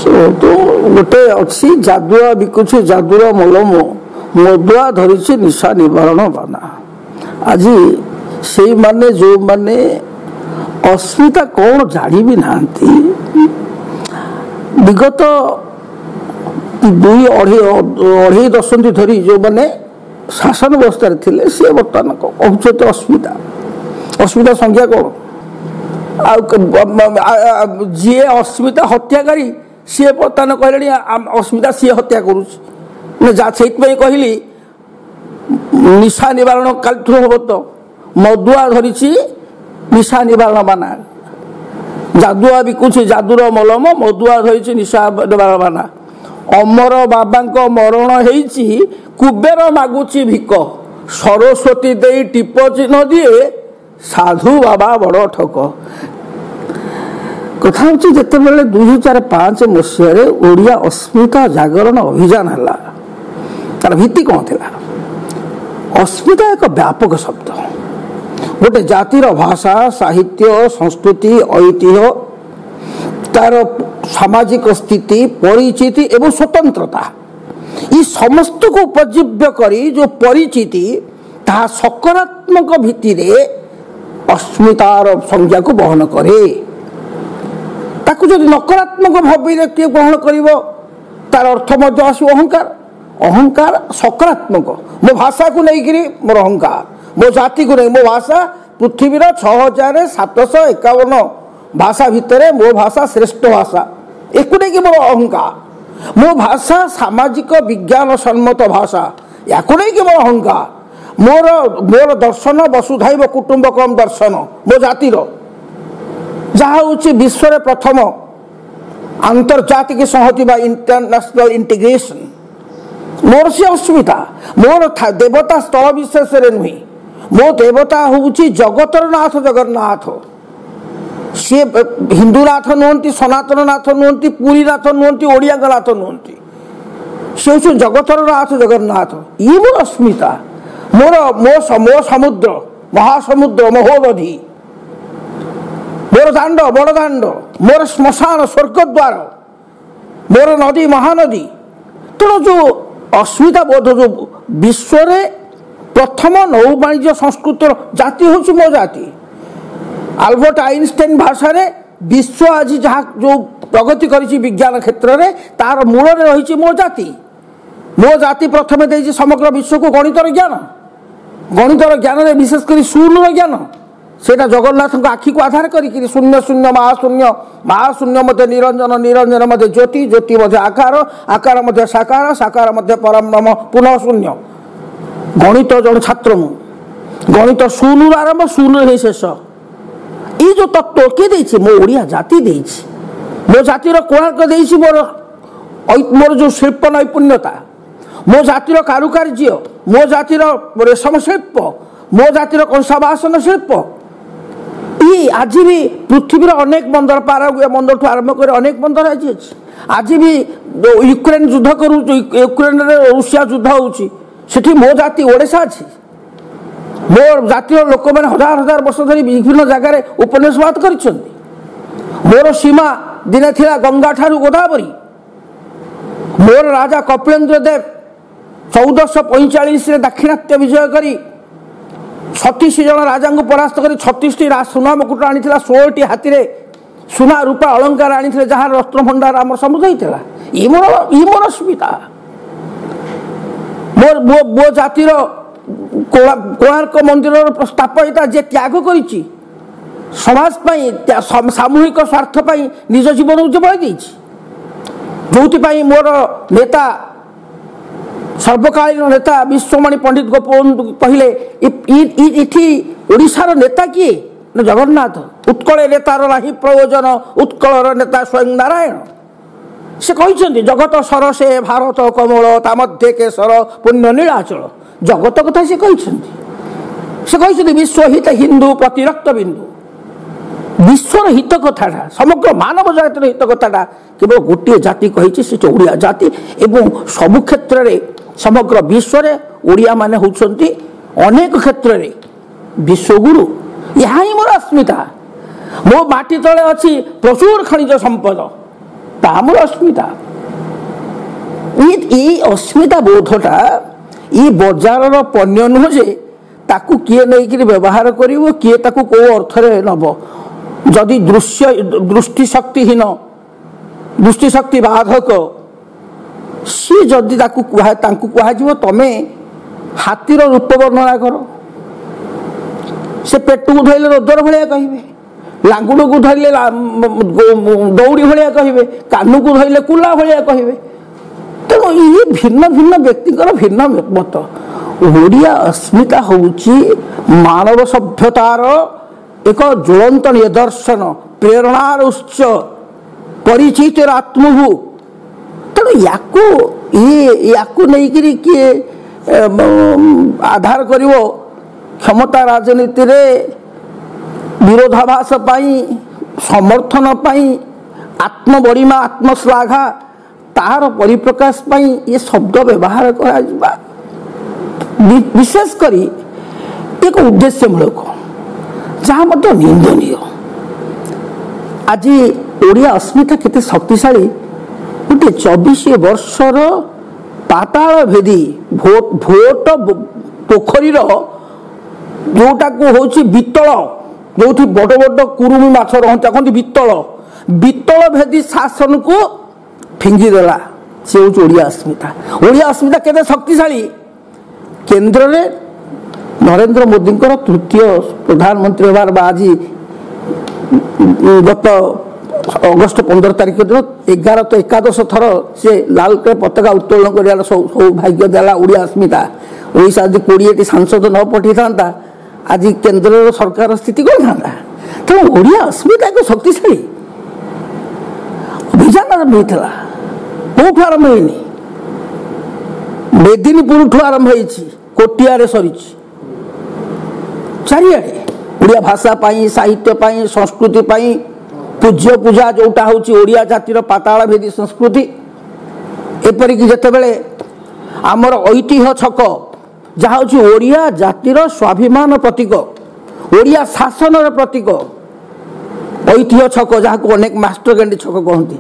तो गोटे अच्छी जादुआ बिकुची जादुर मलम मदुआ धरी निशा निवारण बाना। आज से माने जो माने अस्मिता कौन जानी भी ना विगत 2-2.5 दशंधि धरी जो माने शासन व्यवस्था थे सी बर्तमान कहते अस्मिता अस्मिता संख्या कौन जी अस्मिता हत्याकारी सी बर्तमान कहले अस्मिता सी हत्या करुई कहली निशा निवारण कालठू हम तो मदुआ धरी निशा निवारण बाना जादुआ बिकुची जादुर मलम मदुआ धरी निशा निवारण बाना। अमर बाबा मरण होईची कुबेर मागुची भिक सरस्वती दे टीप चिन्ह दिए साधु बाबा बड़ ठक। कथा हूँ जिते 2005 मसीह ओडिया अस्मिता जागरण अभियान है तार भित्ति कौन थी अस्मिता एक व्यापक शब्द गोटे जातिर भाषा साहित्य संस्कृति ऐतिह्य तार सामाजिक स्थिति परिचिति एवं स्वतंत्रता ये समस्त को उपजीव्य करी जो परिचिति ता सकारात्मक भित्ति अस्मितार संज्ञा को बहन करे। ताकू जब नकारात्मक भाव किए ग्रहण कर तार अर्थ मध्य आसो अहंकार अहंकार सकारात्मक मो भाषा को लेकिन मोर अहंकार मो जाति को नहीं मो भाषा पृथ्वीर 6751 भाषा भितर मो भाषा श्रेष्ठ भाषा एक मोर अहंकार मो भाषा सामाजिक विज्ञान सम्मत भाषा या मोर अहंकार मोर मोर दर्शन वसुधैव कुटुंबकम दर्शन मो जातिर जहाँ हूँ विश्व प्रथम आंतर्जातिक संहति बा इंटरनेशनल इंटीग्रेशन मोर से अस्मिता मोर देवता स्थल विशेष नुहे मो देवता हूँ जगतर नाथ जगन्नाथ सी हिंदू नाथ नुहति सनातन नाथ नुहति पुरी नाथ नुहति ओडिया नाथ नुहति सी हूँ जगतर नाथ जगन्नाथ ये मोर अस्मिता मोर मो समुद्र महासमुद्र महोदधि मोर दांड बड़ दांड मोर श्मशान स्वर्गद्वार मोर नदी महानदी तेणु जो अस्मिता बोध जो विश्व प्रथम नौ वाणिज्य संस्कृत जाति हूँ मो जाति आल्बर्ट आइनस्टाइन भाषा रे विश्व आज जहाँ जो प्रगति करी विज्ञान क्षेत्र में तार मूल रही मो जाति प्रथम दे समग्र विश्व को गणितर ज्ञान रे विशेषकर शून्य ज्ञान सेटा जगन्नाथ आखि को आधार करी शून्य शून्य महाशून्य मध्य निरंजन निरंजन मध्य ज्योति ज्योति मध्य आकार आकार मध्य साकार साकार मध्य परम ब्रह्म पुनः शून्य गणित जन छात्र मु गणित शून्य आरंभ शून्य ही शेष ये जो तत्व किए मो ओडिया जाति मो जातिर कोणार्क देछि मोर जो शिल्प नैपुण्यता मो जातिर कारुकार्य मो जातिर रेशम शिल्प मो जातिर कंसाबासन शिल्प ये आज भी पृथ्वीर अनेक बंदर पारागुआ बंदर ठू आरंभ कर अनेक बंदर आज भी यूक्रेन युद्ध करू यूक्रेन रूसिया युद्ध होती मो जाति ओडिशा अच्छी मोर जातिर लोक मैंने हजार हजार वर्ष धरी विभिन्न जगार उपन्यासवाद कर मोर सीमा दिने थिला गंगा ठारू गोदावरी मोर राजा कपिलेन्द्र देव 1445 दाक्षिणात्य विजय करी 36 जन राजा को परास्त कर 36टी सुना मुकुट आनी 16टी हाथी सुना रूपा अलंकार आनी जहाँ रत्न भंडार आम समुद्र होता ये मोर अस्मिता मोर मो जातिर कोणार्क मंदिर स्थापयिता जे त्याग करी समाज सामूहिक स्वार्थ निज जीवन उज्जवल जो मोर नेता सर्वकालीन नेता विश्वमणि पंडित गोपबंधु कहले इठी ओडिशार नेता किए जगन्नाथ उत्कल नेतार नाही प्रयोजन उत्कलर नेता स्वयं नारायण से कहते जगत सरसे भारत कमल ता मध्य केशर पुण्य नीलाचल जगत कथा से कहते विश्व हित हिंदू प्रति रक्त बिंदु विश्वर हित कथाटा समग्र मानव जातिर हित कथाटा केवल गोटे जाति कही से ओडिया जाति एवं सबु क्षेत्र में समग्र विश्व ओडिया माने होउछंती अनेक क्षेत्र में विश्वगुरु यहाँ ही मोर अस्मिता मो माटी तले अच्छी प्रचुर खनिज संपद ତାହା ମୋର ଅସ୍ମିତା। ଏଇ ଅସ୍ମିତା ବୋଧଟା ଇ ବଜାରର ପଣ୍ୟ ନୁହଁ ଯେ ତାକୁ କିଏ ନେଇକରି ବ୍ୟବହାର କରିବ, କିଏ ତାକୁ କେଉଁ ଅର୍ଥରେ ନେବ। ଯଦି ଦୃଷ୍ଟିଶକ୍ତିହୀନ, ଦୃଷ୍ଟିଶକ୍ତି ବାଧକ, ସିଏ ଯଦି ତାଙ୍କୁ କୁହାଯିବ ତମେ ହାତୀର ରୂପ ବର୍ଣ୍ଣନା କର, ସେ ପେଟକୁ ଧରିଲେ ରୋଦର ଭଳିଆ କହିବେ, ଲାଙ୍ଗୁଡ଼କୁ ଧରିଲେ ଦୌଡ଼ି ଭଳିଆ କହିବେ, କାନକୁ ଧରିଲେ କୁଲା ଭଳିଆ କହିବେ। ତେଣୁ ଇଏ ଭିନ୍ନ ଭିନ୍ନ ବ୍ୟକ୍ତିଙ୍କର ଭିନ୍ନ ମତ। ଓଡ଼ିଆ ଅସ୍ମିତା ହେଉଛି ମାନବ ସଭ୍ୟତାର ଏକ ଜ୍ୱଳନ୍ତ ନିଦର୍ଶନ, ପ୍ରେରଣାର ଉତ୍ସ, ପରିଚିତର ଆତ୍ମଭୂ। ତେଣୁ ୟାକୁ ନେଇକରି କିଏ ଆଧାର କରିବ କ୍ଷମତା ରାଜନୀତିରେ ବିରୋଧାଭାସ ପାଇଁ, ସମର୍ଥନ ପାଇଁ, ଆତ୍ମବଡ଼ିମା, ଆତ୍ମଶ୍ଳାଘା, ତାହାର ପରିପ୍ରକାଶ ପାଇଁ ଏ ଶବ୍ଦ ବ୍ୟବହାର କରାଯିବା ବିଶେଷ କରି ଏକ ଉଦ୍ଦେଶ୍ୟମୂଳକ, ଯାହା ମଧ୍ୟ ନିନ୍ଦନୀୟ। ଆଜି ଓଡ଼ିଆ ଅସ୍ମିତା କେତେ ଶକ୍ତିଶାଳୀ। ଗୋଟିଏ 24 ବର୍ଷର ପାତାଳ ଭେଦୀ ଭୋଟ ପୋଖରୀର ଯେଉଁଟାକୁ ହେଉଛି ବିତଳ, ଯେଉଁଠି ବଡ଼ ବଡ଼ କୁରୁମି ମାଛ ରହନ୍ତି, କହନ୍ତି ବିତଳ, ବିତଳ ଭେଦୀ ଶାସନକୁ ଫିଙ୍ଗିଦେଲା। ସେ ହେଉଛି ଓଡ଼ିଆ ଅସ୍ମିତା। ଓଡ଼ିଆ ଅସ୍ମିତା କେତେ ଶକ୍ତିଶାଳୀ। କେନ୍ଦ୍ରରେ ନରେନ୍ଦ୍ର ମୋଦିଙ୍କର ତୃତୀୟ ପ୍ରଧାନମନ୍ତ୍ରୀ ହେବାର ବା ଆଜି ଗତ ଅଗଷ୍ଟ 15 ତାରିଖ ଦିନ 11 ଥର ସେ ଲାଲକିଲ୍ଲା ପତାକା ଉତ୍ତୋଳନ କରିବାର ସୌଭାଗ୍ୟ ଦେଲା ଓଡ଼ିଆ ଅସ୍ମିତା। ଓଡ଼ିଶା ଯଦି 20ଟି ସାଂସଦ ନ ପଠାଇଥାନ୍ତା ଆଜି କେନ୍ଦ୍ରର ସରକାର ସ୍ଥିତି କ'ଣ ଥାନ୍ତା। ତେଣୁ ଓଡ଼ିଆ ଅସ୍ମିତା ଏକ ଶକ୍ତିଶାଳୀ ଅଭିଯାନ ଆରମ୍ଭ ହୋଇଥିଲା। କେଉଁଠୁ ଆରମ୍ଭ ହେଇନି, ମେଦିନୀପୁରଠୁ ଆରମ୍ଭ ହେଇଛି, କୋଟିଆରେ ସରିଛି। ଚାରିଆଡ଼େ ଓଡ଼ିଆ ଭାଷା ପାଇଁ, ସାହିତ୍ୟ ପାଇଁ, ସଂସ୍କୃତି ପାଇଁ, ପୂଜ୍ୟ ପୂଜା ଯେଉଁଟା ହେଉଛି ଓଡ଼ିଆ ଜାତିର ପାତାଳ ଭେଦୀ ସଂସ୍କୃତି। ଏପରିକି ଯେତେବେଳେ ଆମର ଐତିହ୍ୟ ଛକ, ଯାହା ହେଉଛି ଓଡ଼ିଆ ଜାତିର ସ୍ୱାଭିମାନ ପ୍ରତୀକ, ଓଡ଼ିଆ ଶାସନର ପ୍ରତୀକ, ଐତିହ୍ୟ ଛକ ଯାହାକୁ ଅନେକ ମାଷ୍ଟରକ୍ୟାଣ୍ଟି ଛକ କହନ୍ତି।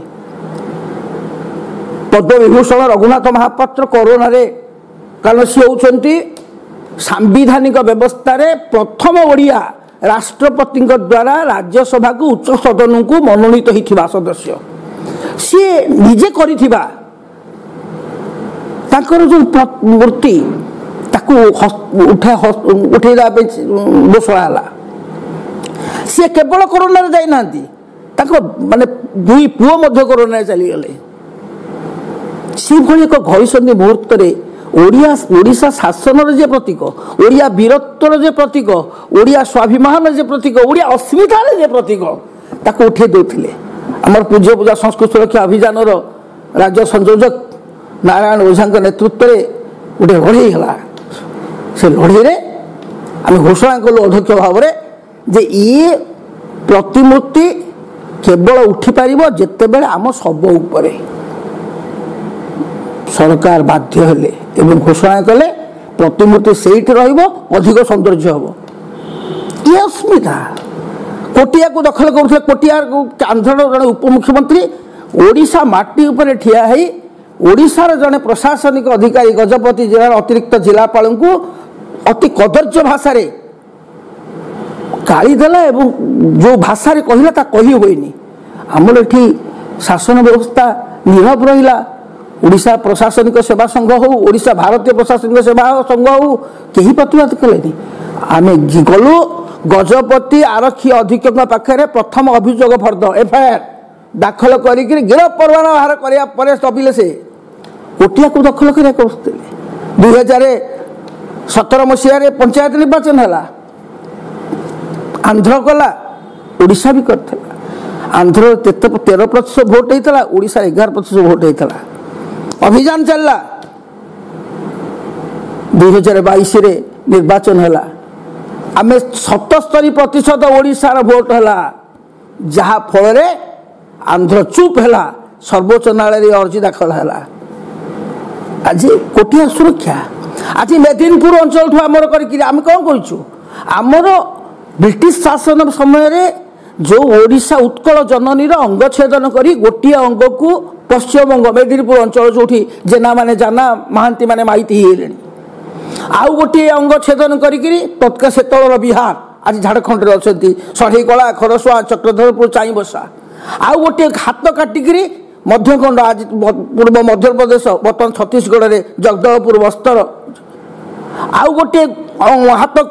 ପଦ୍ମବିଭୂଷଣ ରଘୁନାଥ ମହାପାତ୍ର କରୋନାରେ, କାରଣ ସିଏ ହେଉଛନ୍ତି ସାମ୍ବିଧାନିକ ବ୍ୟବସ୍ଥାରେ ପ୍ରଥମ ଓଡ଼ିଆ ରାଷ୍ଟ୍ରପତିଙ୍କ ଦ୍ୱାରା ରାଜ୍ୟସଭାକୁ ଉଚ୍ଚ ସଦନକୁ ମନୋନୀତ ହୋଇଥିବା ସଦସ୍ୟ। ସିଏ ନିଜେ କରିଥିବା ତାଙ୍କର ଯେଉଁ ମୂର୍ତ୍ତି ତାକୁ ଉଠେଇଦେବା ପାଇଁ ଘୋଷଣା ହେଲା। ସିଏ କେବଳ କରୋନାରେ ଯାଇନାହାନ୍ତି, ତାଙ୍କ ମାନେ 2 ପୁଅ ମଧ୍ୟ କରୋନାରେ ଚାଲିଗଲେ। ସେଭଳି ଏକ ଘଡ଼ିସନ୍ଧି ମୁହୂର୍ତ୍ତରେ ଓଡ଼ିଶା ଶାସନର ଯେ ପ୍ରତୀକ, ଓଡ଼ିଆ ବୀରତ୍ୱର ଯେ ପ୍ରତୀକ, ଓଡ଼ିଆ ସ୍ୱାଭିମାନର ଯେ ପ୍ରତୀକ, ଓଡ଼ିଆ ଅସ୍ମିତାର ଯେ ପ୍ରତୀକ, ତାକୁ ଉଠାଇ ଦେଉଥିଲେ। ଆମର ପୂଜ୍ୟ ପୂଜା ସଂସ୍କୃତି ସୁରକ୍ଷା ଅଭିଯାନର ରାଜ୍ୟ ସଂଯୋଜକ ନାରାୟଣ ଓଝାଙ୍କ ନେତୃତ୍ୱରେ ଗୋଟିଏ ଲଢ଼େଇ ହେଲା। ସେ ଲଢ଼େଇରେ ଆମେ ଘୋଷଣା କଲୁ ଅଧ୍ୟକ୍ଷ ଭାବରେ ଯେ ଇଏ ପ୍ରତିମୂର୍ତ୍ତି କେବଳ ଉଠିପାରିବ ଯେତେବେଳେ ଆମ ଶବ ଉପରେ। ସରକାର ବାଧ୍ୟ ହେଲେ ଏବଂ ଘୋଷଣା କଲେ ପ୍ରତିମୂର୍ତ୍ତି ସେଇଠି ରହିବ, ଅଧିକ ସୌନ୍ଦର୍ଯ୍ୟ ହେବ। ଇଏ ଅସ୍ମିତା। କୋଟିଆକୁ ଦଖଲ କରୁଥିଲେ, ଆନ୍ଧ୍ରର ଜଣେ ଉପମୁଖ୍ୟମନ୍ତ୍ରୀ ଓଡ଼ିଶା ମାଟି ଉପରେ ଠିଆ ହେଇ ଓଡ଼ିଶାର ଜଣେ ପ୍ରଶାସନିକ ଅଧିକାରୀ ଗଜପତି ଜିଲ୍ଲାର ଅତିରିକ୍ତ ଜିଲ୍ଲାପାଳଙ୍କୁ ଅତି କଦର୍ଯ୍ୟ ଭାଷାରେ ଗାଳି ଦେଲା ଏବଂ ଯେଉଁ ଭାଷାରେ କହିଲା ତା କହି ହୁଏନି। ଆମର ଏଠି ଶାସନ ବ୍ୟବସ୍ଥା ନୀରବ ରହିଲା। ଓଡ଼ିଶା ପ୍ରଶାସନିକ ସେବା ସଂଘ ହେଉ, ଓଡ଼ିଶା ଭାରତୀୟ ପ୍ରଶାସନିକ ସେବା ସଂଘ ହେଉ, କେହି ପ୍ରତିବାଦ କଲେନି। ଆମେ ଗଲୁ ଗଜପତି ଆରକ୍ଷୀ ଅଧୀକ୍ଷକ ପାଖରେ ପ୍ରଥମ ଅଭିଯୋଗ ଫର୍ଦ୍ଦ FIR ଦାଖଲ କରିକି ଗିରଫ ପରୱାନା ବାହାର କରିବା ପରେ ଦବିଲେ। ସେ କୋଟିଆକୁ ଦଖଲ କରିବାକୁ ବସୁଥିଲେ। 2017 ମସିହାରେ ପଞ୍ଚାୟତ ନିର୍ବାଚନ ହେଲା, ଆନ୍ଧ୍ର କଲା, ଓଡ଼ିଶା ବି କରିଥିଲା। ଆନ୍ଧ୍ରରେ 13% ଭୋଟ ହେଇଥିଲା, ଓଡ଼ିଶାରେ 11% ଭୋଟ ହେଇଥିଲା। ଅଭିଯାନ ଚାଲିଲା। 2022ରେ ନିର୍ବାଚନ ହେଲା, ଆମେ 77% ଓଡ଼ିଶାର ଭୋଟ ହେଲା, ଯାହା ଫଳରେ ଆନ୍ଧ୍ର ଚୁପ୍ ହେଲା। ସର୍ବୋଚ୍ଚ ନ୍ୟାୟାଳୟରେ ଅର୍ଜି ଦାଖଲ ହେଲା। ଆଜି କୋଟିଆ ସୁରକ୍ଷା, ଆଜି ମେଦିନୀପୁର ଅଞ୍ଚଳଠୁ ଆମର କରିକି ଆମେ କ'ଣ କରିଛୁ? ଆମର ବ୍ରିଟିଶ ଶାସନ ସମୟରେ जो ओडिशा उत्कल जननीर अंगछेदन करी गोटे अंग को पश्चिमबंग मेदिनीपुर अंचल जो जेना माने जाना महांती माने माइती हेले आउ गोटे अंग छेदन करी तत्का सेतल बिहार आज झारखंड रे अछंती सढ़ईकला खरसुआ चक्रधरपुर चाईबसा आउ गोटे हाथ काटिकी मध्यखंड आज पूर्व मध्य प्रदेश बर्तमान छत्तीसगढ़ रे जगदलपुर बस्तर आउ गोटे हाथ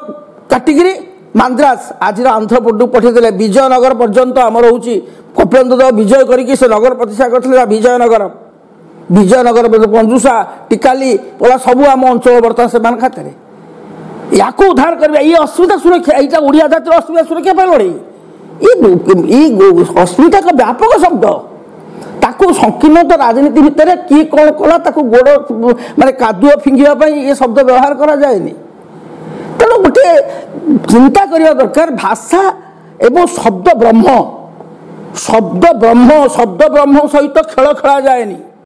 काटिकी मांद्रास आज आंध्रप्रदेश पठेदे विजयनगर पर्यंत आमर हूँ कपिलेन्द्र विजय करके से नगर प्रतिष्ठा करते विजयनगर पंजुषा टिकाली पला सबू आम अंचल बर्तमान से खाते या उद्धार करवा ये अस्मिता सुरक्षा यहाँ ओडिया जातिर अस्मिता सुरक्षा पर लड़े ये अस्मिता का व्यापक शब्द ताको संकीर्ण राजनीति भितर किए कौन कला गोड़ माने कादुआ फिंगा ये शब्द व्यवहार करा जाएनी तेणु गोटे चिंता करने दरकार भाषा एवं शब्द ब्रह्म सहित खेल खेला जाएनी।